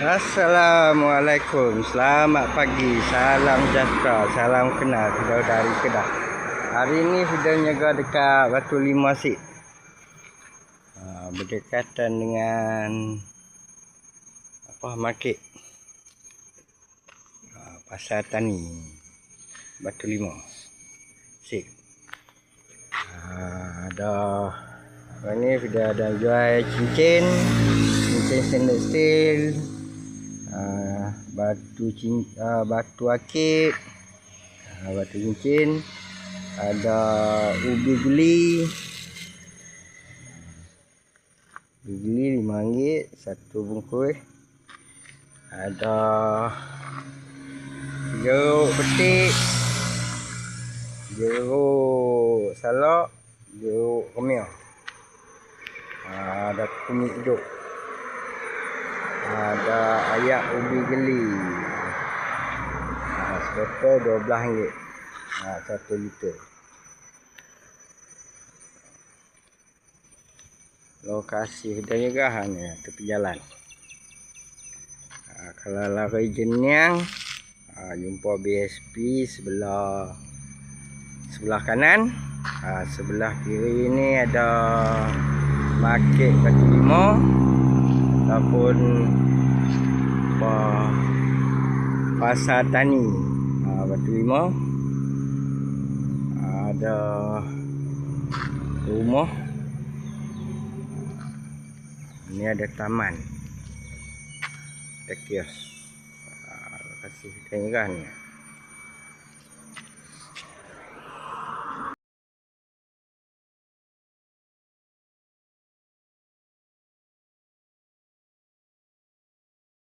Assalamualaikum, selamat pagi, salam sejahtera, salam kenal dari Kedah. Hari ini kita menjaga dekat Batu Limau Sik, berdekatan dengan market, pasar tani Batu Limau Sik. Ada ini sudah ada jual cincin stainless steel, batu akik, batu cincin, ada ubi geli RM5 satu bungkus, ada jeruk petik, jeruk salak, jeruk kemir, ada kunyit hidup, ada ayak ubi geli, sebotol RM12, 1 liter. Lokasi dan juga hanya tepi jalan. Kalau lari Jenyang, jumpa BSP sebelah kanan. Sebelah kiri ini ada market Batu Limau ataupun pasar tani Batu Limau. Ada rumah, ini ada taman, ada kios. Terima kasih.